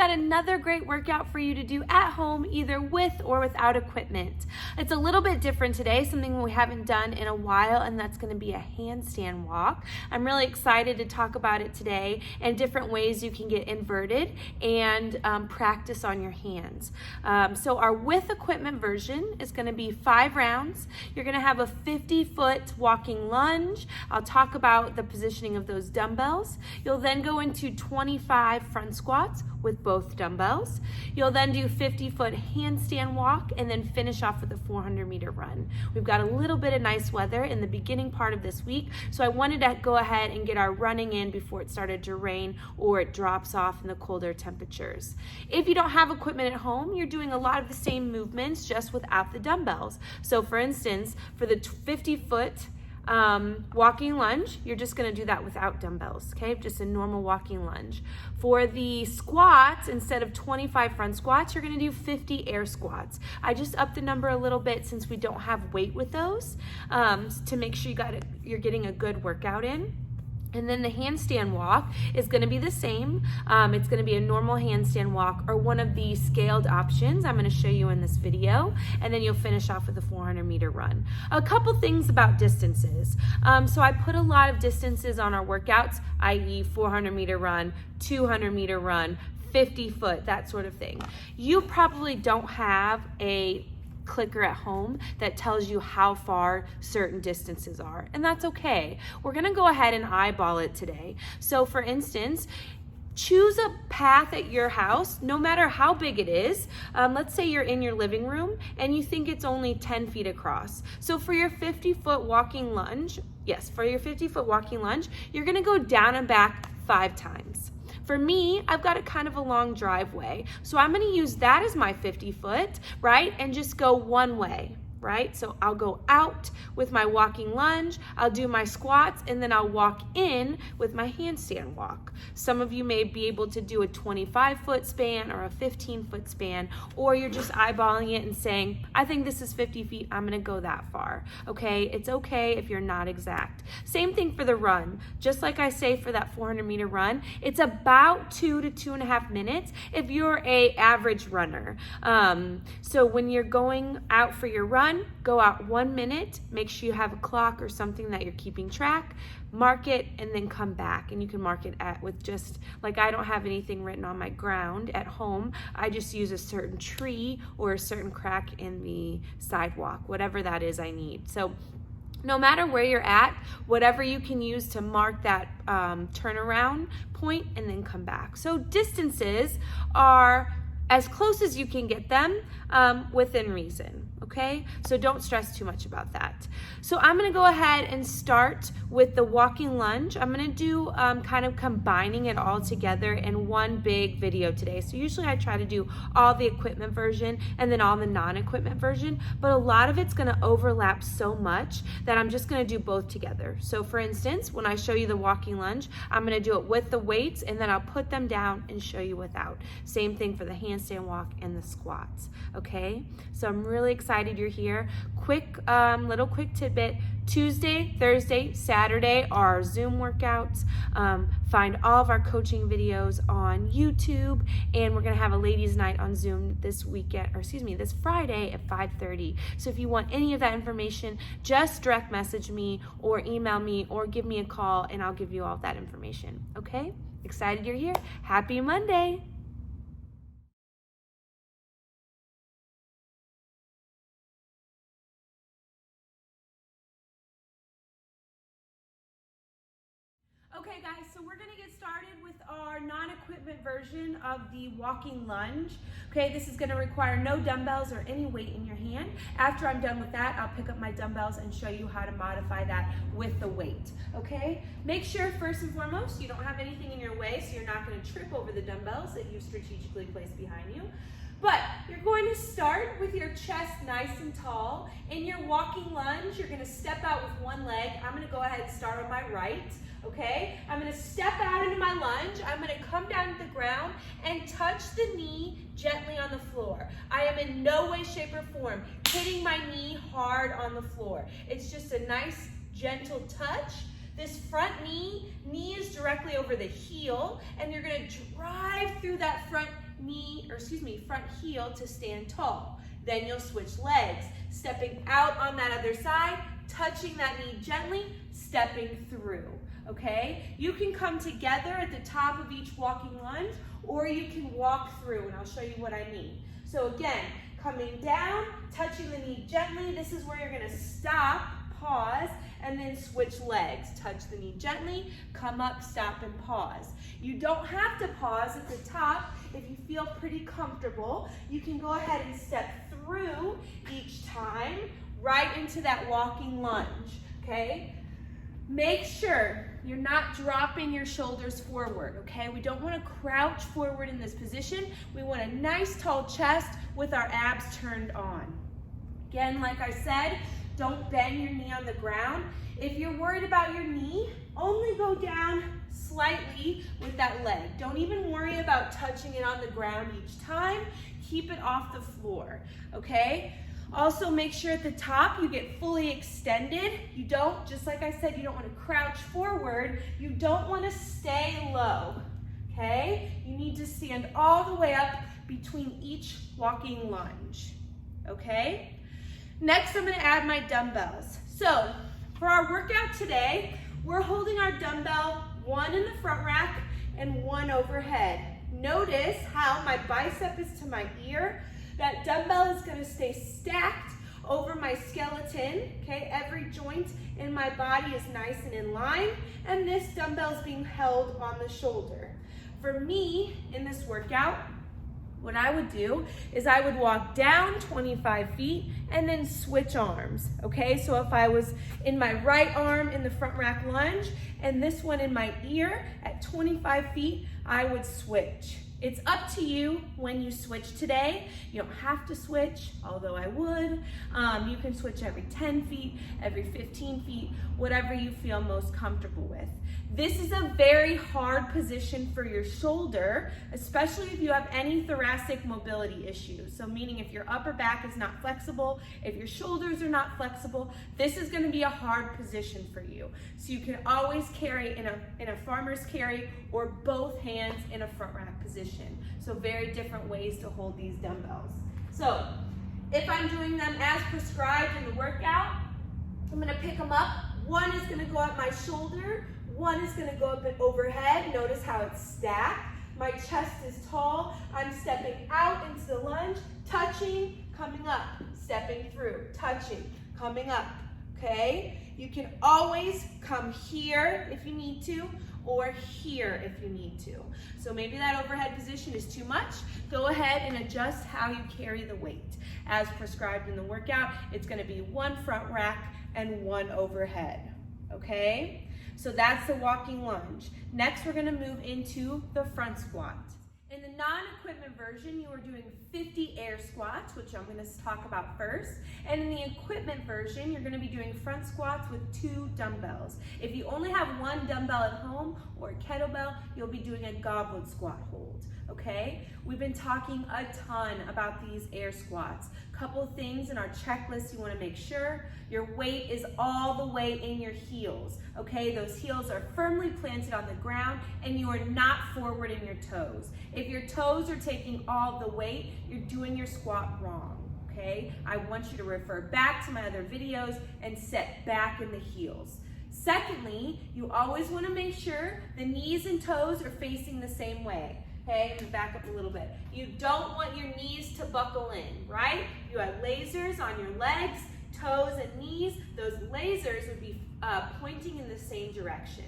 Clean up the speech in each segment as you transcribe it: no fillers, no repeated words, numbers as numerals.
got another great workout for you to do at home, either with or without equipment. It's a little bit different today, something we haven't done in a while, and that's going to be a handstand walk. I'm really excited to talk about it today and different ways you can get inverted and practice on your hands. So our with equipment version is going to be 5 rounds. You're going to have a 50-foot walking lunge. I'll talk about the positioning of those dumbbells. You'll then go into 25 front squats with both dumbbells. You'll then do 50-foot handstand walk and then finish off with a 400-meter run. We've got a little bit of nice weather in the beginning part of this week, so I wanted to go ahead and get our running in before it started to rain or it drops off in the colder temperatures. If you don't have equipment at home, you're doing a lot of the same movements just without the dumbbells. So for instance, for the 50-foot walking lunge, you're just going to do that without dumbbells, okay? Just a normal walking lunge. For the squats, instead of 25 front squats, you're going to do 50 air squats. I just upped the number a little bit since we don't have weight with those, to make sure you're getting a good workout in. And then the handstand walk is going to be the same. It's going to be a normal handstand walk or one of the scaled options I'm going to show you in this video. And then you'll finish off with a 400-meter run. A couple things about distances. So I put a lot of distances on our workouts, i.e. 400-meter run, 200-meter run, 50-foot, that sort of thing. You probably don't have a clicker at home that tells you how far certain distances are, and that's okay. We're gonna go ahead and eyeball it today. So for instance, choose a path at your house, no matter how big it is. Let's say you're in your living room and you think it's only 10 feet across. So for your 50-foot walking lunge, you're gonna go down and back 5 times. For me, I've got a kind of a long driveway, so I'm gonna use that as my 50-foot, right? And just go one way, right? So I'll go out with my walking lunge, I'll do my squats, and then I'll walk in with my handstand walk. Some of you may be able to do a 25-foot span or a 15-foot span, or you're just eyeballing it and saying, I think this is 50 feet, I'm gonna go that far, okay? It's okay if you're not exact. Same thing for the run. Just like I say for that 400-meter run, it's about 2 to 2.5 minutes if you're a average runner. So when you're going out for your run, go out 1 minute, make sure you have a clock or something that you're keeping track, mark it, and then come back. And you can mark it with just, like I don't have anything written on my ground at home, I just use a certain tree or a certain crack in the sidewalk, whatever that is I need. So no matter where you're at, whatever you can use to mark that turnaround point and then come back. So distances are as close as you can get them within reason, okay? So don't stress too much about that. So I'm gonna go ahead and start with the walking lunge. I'm gonna do kind of combining it all together in one big video today. So usually I try to do all the equipment version and then all the non-equipment version, but a lot of it's gonna overlap so much that I'm just gonna do both together. So for instance, when I show you the walking lunge, I'm gonna do it with the weights and then I'll put them down and show you without. Same thing for the handstand walk and the squats, okay? So I'm really excited you're here. Little quick tidbit, Tuesday, Thursday, Saturday are our Zoom workouts. Find all of our coaching videos on YouTube, and we're gonna have a ladies' night on Zoom this Friday at 5:30. So if you want any of that information, just direct message me or email me or give me a call and I'll give you all that information, okay? Excited you're here. Happy Monday. Okay guys, so we're gonna get started with our non-equipment version of the walking lunge. Okay, this is gonna require no dumbbells or any weight in your hand. After I'm done with that, I'll pick up my dumbbells and show you how to modify that with the weight, okay? Make sure first and foremost, you don't have anything in your way so you're not gonna trip over the dumbbells that you've strategically placed behind you. But you're going to start with your chest nice and tall. In your walking lunge, you're gonna step out with one leg. I'm gonna go ahead and start on my right, okay? I'm gonna step out into my lunge. I'm gonna come down to the ground and touch the knee gently on the floor. I am in no way, shape, or form hitting my knee hard on the floor. It's just a nice, gentle touch. This front knee is directly over the heel, and you're gonna drive through that front front heel to stand tall. Then you'll switch legs, stepping out on that other side, touching that knee gently, stepping through, okay? You can come together at the top of each walking lunge, or you can walk through, and I'll show you what I mean. So again, coming down, touching the knee gently. This is where you're gonna stop, pause, and then switch legs. Touch the knee gently, come up, stop, and pause. You don't have to pause at the top. If you feel pretty comfortable, you can go ahead and step through each time, right into that walking lunge, okay? Make sure you're not dropping your shoulders forward, okay? We don't want to crouch forward in this position. We want a nice tall chest with our abs turned on. Again, like I said, don't bend your knee on the ground. If you're worried about your knee, only go down slightly with that leg. Don't even worry about touching it on the ground each time. Keep it off the floor, okay? Also, make sure at the top you get fully extended. You don't, just like I said, you don't want to crouch forward. You don't want to stay low, okay? You need to stand all the way up between each walking lunge, okay? Next, I'm going to add my dumbbells. So, for our workout today, we're holding our dumbbell, one in the front rack and one overhead. Notice how my bicep is to my ear. That dumbbell is going to stay stacked over my skeleton, okay? Every joint in my body is nice and in line, and this dumbbell is being held on the shoulder. For me, in this workout, what I would do is I would walk down 25 feet and then switch arms, okay? So if I was in my right arm in the front rack lunge and this one in my ear at 25 feet, I would switch. It's up to you when you switch today. You don't have to switch, although I would. You can switch every 10 feet, every 15 feet, whatever you feel most comfortable with. This is a very hard position for your shoulder, especially if you have any thoracic mobility issues. So meaning if your upper back is not flexible, if your shoulders are not flexible, this is gonna be a hard position for you. So you can always carry in a farmer's carry or both hands in a front rack position. So very different ways to hold these dumbbells. So if I'm doing them as prescribed in the workout, I'm gonna pick them up. One is gonna go at my shoulder, one is gonna go up and overhead. Notice how it's stacked. My chest is tall. I'm stepping out into the lunge, touching, coming up, stepping through, touching, coming up, okay? You can always come here if you need to, or here if you need to. So maybe that overhead position is too much. Go ahead and adjust how you carry the weight. As prescribed in the workout, it's gonna be one front rack and one overhead, okay? So that's the walking lunge. Next, we're gonna move into the front squat. In the non-equipment version, you are doing 50 air squats, which I'm gonna talk about first. And in the equipment version, you're gonna be doing front squats with 2 dumbbells. If you only have 1 dumbbell at home or a kettlebell, you'll be doing a goblet squat hold, okay? We've been talking a ton about these air squats. Couple things in our checklist you wanna make sure. Your weight is all the way in your heels, okay? Those heels are firmly planted on the ground and you are not forward in your toes. If your toes are taking all the weight, you're doing your squat wrong, okay? I want you to refer back to my other videos and set back in the heels. Secondly, you always wanna make sure the knees and toes are facing the same way. Okay, I'm gonna back up a little bit. You don't want your knees to buckle in, right? You have lasers on your legs, toes, and knees. Those lasers would be pointing in the same direction.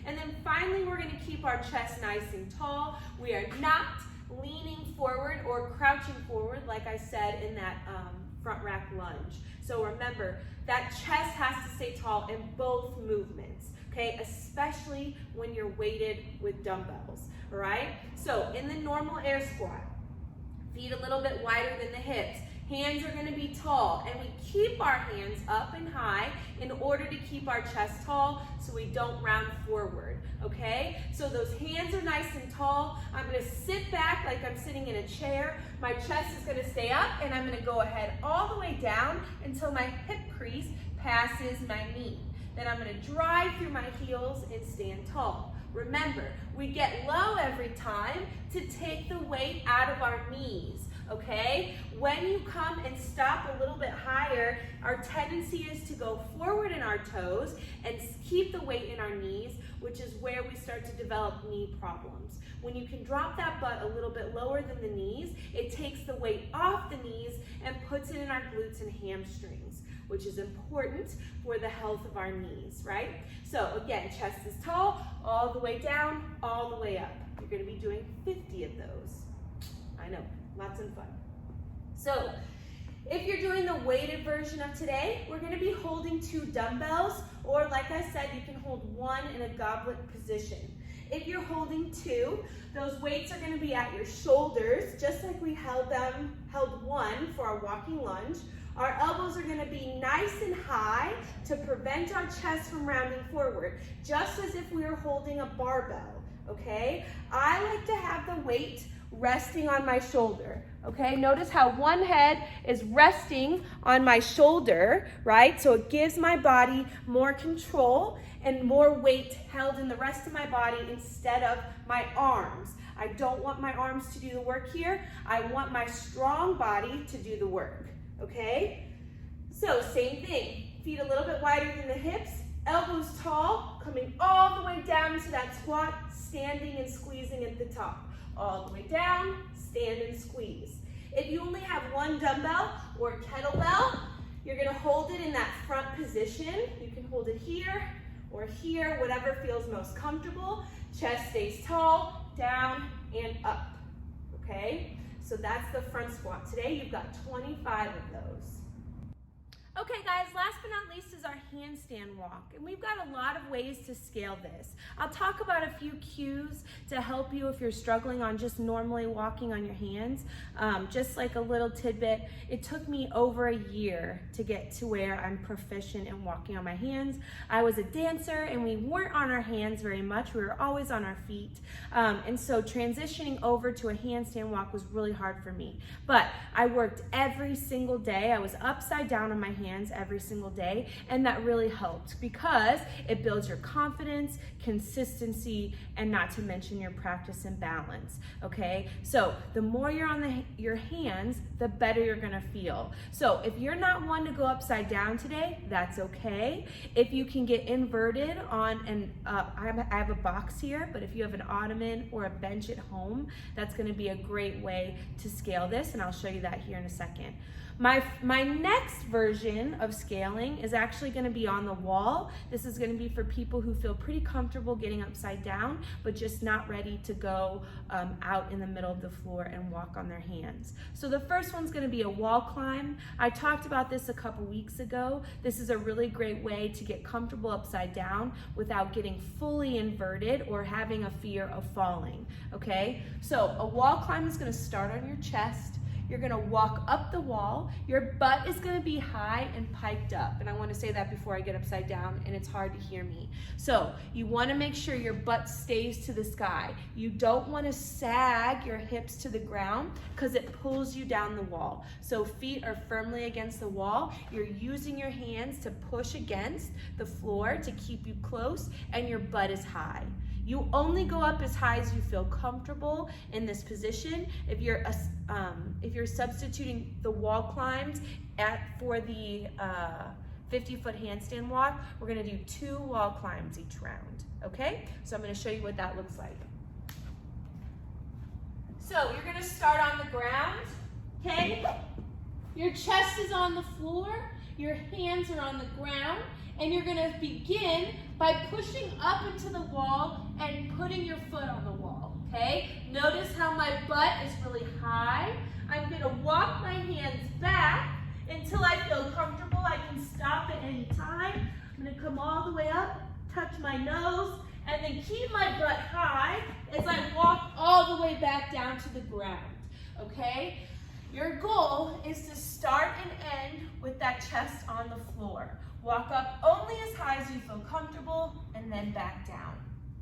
And then finally, we're gonna keep our chest nice and tall. We are not leaning forward or crouching forward, like I said in that front rack lunge. So remember, that chest has to stay tall in both movements, okay? Especially when you're weighted with dumbbells, all right? So in the normal air squat, feet a little bit wider than the hips. Hands are gonna be tall, and we keep our hands up and high in order to keep our chest tall so we don't round forward, okay? So those hands are nice and tall. I'm gonna sit back like I'm sitting in a chair. My chest is gonna stay up, and I'm gonna go ahead all the way down until my hip crease passes my knee. Then I'm gonna drive through my heels and stand tall. Remember, we get low every time to take the weight out of our knees, okay? When you come and stop a little bit higher, our tendency is to go forward in our toes and keep the weight in our knees, which is where we start to develop knee problems. When you can drop that butt a little bit lower than the knees, it takes the weight off the knees and puts it in our glutes and hamstrings, which is important for the health of our knees, right? So again, chest is tall, all the way down, all the way up. You're gonna be doing 50 of those. I know, lots of fun. So if you're doing the weighted version of today, we're gonna be holding 2 dumbbells, or like I said, you can hold 1 in a goblet position. If you're holding 2, those weights are gonna be at your shoulders, just like we held 1 for our walking lunge. Our elbows are gonna be nice and high to prevent our chest from rounding forward, just as if we were holding a barbell, okay? I like to have the weight resting on my shoulder, okay? Notice how one head is resting on my shoulder, right? So it gives my body more control and more weight held in the rest of my body instead of my arms. I don't want my arms to do the work here. I want my strong body to do the work, okay? So same thing, feet a little bit wider than the hips, elbows tall, coming all the way down to that squat, standing and squeezing at the top. All the way down, stand and squeeze. If you only have 1 dumbbell or kettlebell, you're gonna hold it in that front position. You can hold it here or here, whatever feels most comfortable. Chest stays tall, down and up, okay? So that's the front squat. Today you've got 25 of those. Okay guys, last but not least is our handstand walk, and we've got a lot of ways to scale this. I'll talk about a few cues to help you if you're struggling on just normally walking on your hands. Just like a little tidbit, it took me over a year to get to where I'm proficient in walking on my hands. I was a dancer and we weren't on our hands very much, we were always on our feet. And so transitioning over to a handstand walk was really hard for me. But I worked every single day. I was upside down on my hands every single day, and that really helped because it builds your confidence, consistency, and not to mention your practice and balance, okay? So the more you're on your hands, the better you're gonna feel. So if you're not one to go upside down today, that's okay. If you can get inverted on I have a box here, but if you have an ottoman or a bench at home, that's gonna be a great way to scale this, and I'll show you that here in a second. My next version of scaling is actually going to be on the wall. This is going to be for people who feel pretty comfortable getting upside down, but just not ready to go out in the middle of the floor and walk on their hands. So the first one's going to be a wall climb. I talked about this a couple weeks ago. This is a really great way to get comfortable upside down without getting fully inverted or having a fear of falling, okay? So a wall climb is going to start on your chest. You're gonna walk up the wall. Your butt is gonna be high and piked up. And I wanna say that before I get upside down, and it's hard to hear me. So you wanna make sure your butt stays to the sky. You don't wanna sag your hips to the ground because it pulls you down the wall. So feet are firmly against the wall. You're using your hands to push against the floor to keep you close, and your butt is high. You only go up as high as you feel comfortable in this position. If you're substituting the wall climbs for the 50-foot handstand walk, we're gonna do 2 wall climbs each round, okay? So I'm gonna show you what that looks like. So you're gonna start on the ground, okay? Your chest is on the floor, your hands are on the ground, and you're gonna begin by pushing up into the wall and putting your foot on the wall, okay? Notice how my butt is really high. I'm gonna walk my hands back until I feel comfortable. I can stop at any time. I'm gonna come all the way up, touch my nose, and then keep my butt high as I walk all the way back down to the ground, okay? Your goal is to start and end with that chest on the floor. Walk up only as high as you feel comfortable and then back down,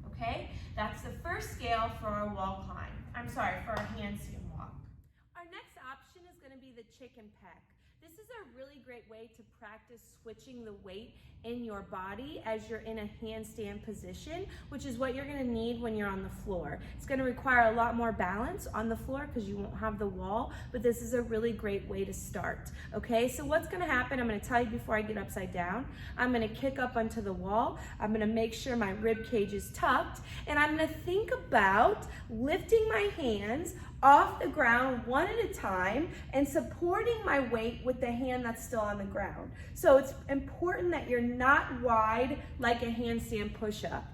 okay? That's the first scale for our wall climb. For our handstand walk. Our next option is gonna be the chicken peck. This is a really great way to practice switching the weight in your body as you're in a handstand position, which is what you're gonna need when you're on the floor. It's gonna require a lot more balance on the floor because you won't have the wall, but this is a really great way to start, okay? So what's gonna happen, I'm gonna tell you before I get upside down. I'm gonna kick up onto the wall. I'm gonna make sure my rib cage is tucked, and I'm gonna think about lifting my hands off the ground one at a time and supporting my weight with the hand that's still on the ground. So it's important that you're not wide like a handstand push-up.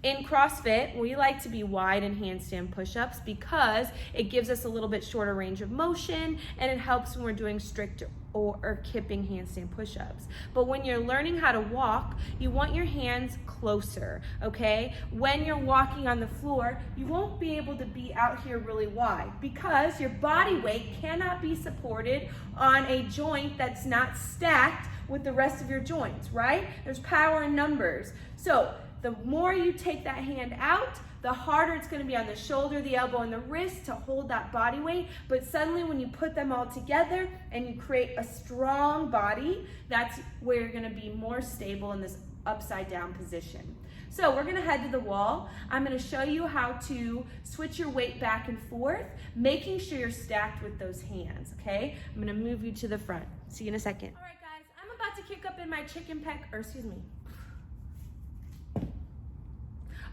In CrossFit, we like to be wide in handstand push-ups because it gives us a little bit shorter range of motion and it helps when we're doing strict or kipping handstand push-ups. But when you're learning how to walk, you want your hands closer, okay? When you're walking on the floor, you won't be able to be out here really wide because your body weight cannot be supported on a joint that's not stacked with the rest of your joints, right? There's power in numbers. So the more you take that hand out, the harder it's gonna be on the shoulder, the elbow, and the wrist to hold that body weight. But suddenly when you put them all together and you create a strong body, that's where you're gonna be more stable in this upside down position. So we're gonna head to the wall. I'm gonna show you how to switch your weight back and forth, making sure you're stacked with those hands, okay? I'm gonna move you to the front. See you in a second. All right, guys, I'm about to kick up in my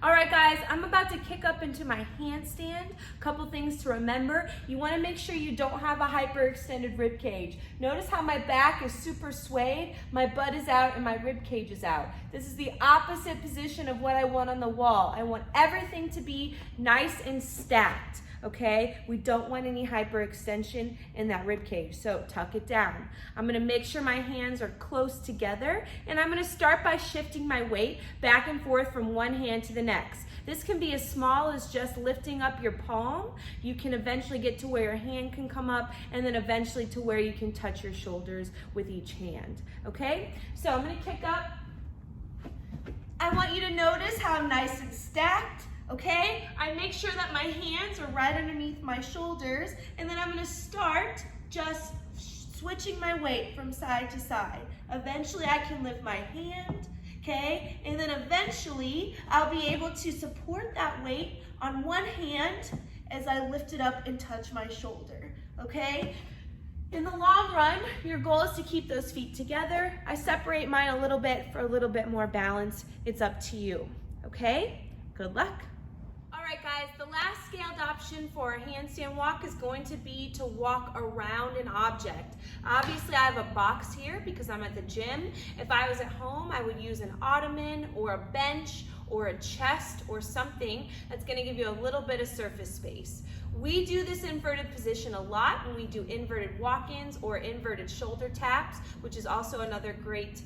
All right, guys, I'm about to kick up into my handstand. Couple things to remember. You wanna make sure you don't have a hyperextended rib cage. Notice how my back is super swayed, my butt is out, and my rib cage is out. This is the opposite position of what I want on the wall. I want everything to be nice and stacked. Okay, we don't want any hyperextension in that rib cage, so tuck it down. I'm gonna make sure my hands are close together, and I'm gonna start by shifting my weight back and forth from one hand to the next. This can be as small as just lifting up your palm. You can eventually get to where your hand can come up, and then eventually to where you can touch your shoulders with each hand, okay? So I'm gonna kick up. I want you to notice how nice and stacked. Okay, I make sure that my hands are right underneath my shoulders, and then I'm gonna start just switching my weight from side to side. Eventually I can lift my hand, okay? And then eventually I'll be able to support that weight on one hand as I lift it up and touch my shoulder, okay? In the long run, your goal is to keep those feet together. I separate mine a little bit for a little bit more balance. It's up to you, okay? Good luck. All right, guys, the last scaled option for a handstand walk is going to be to walk around an object. Obviously, I have a box here because I'm at the gym. If I was at home, I would use an ottoman or a bench or a chest or something that's gonna give you a little bit of surface space. We do this inverted position a lot when we do inverted walk-ins or inverted shoulder taps, which is also another great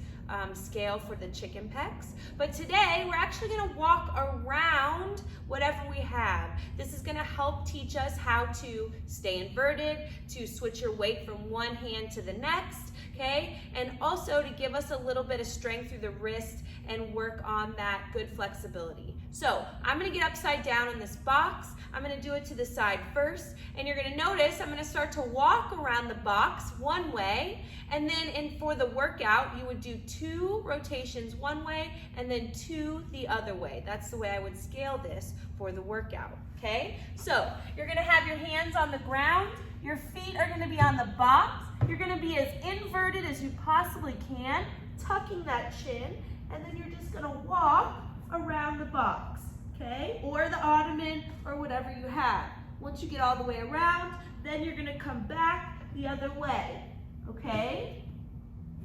scale for the chicken pecs. But today, we're actually gonna walk around whatever we have. This is gonna help teach us how to stay inverted, to switch your weight from one hand to the next, okay? And also to give us a little bit of strength through the wrist and work on that good flexibility. So I'm gonna get upside down in this box. I'm gonna do it to the side first, and you're gonna notice I'm gonna start to walk around the box one way, and then for the workout, you would do 2 rotations one way and then 2 the other way. That's the way I would scale this for the workout, okay? So you're gonna have your hands on the ground, your feet are gonna be on the box, you're gonna be as inverted as you possibly can, tucking that chin, and then you're just gonna walk around the box, okay? Or the ottoman, or whatever you have. Once you get all the way around, then you're gonna come back the other way, okay?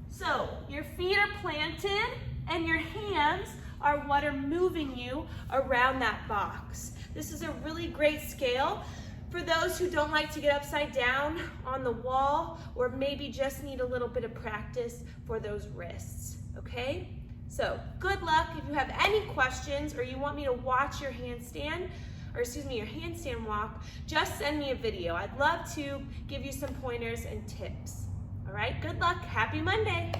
So your feet are planted, and your hands are what are moving you around that box. This is a really great scale for those who don't like to get upside down on the wall, or maybe just need a little bit of practice for those wrists, okay? So good luck. If you have any questions or you want me to watch your handstand, or excuse me, your handstand walk, just send me a video. I'd love to give you some pointers and tips. All right, good luck. Happy Monday.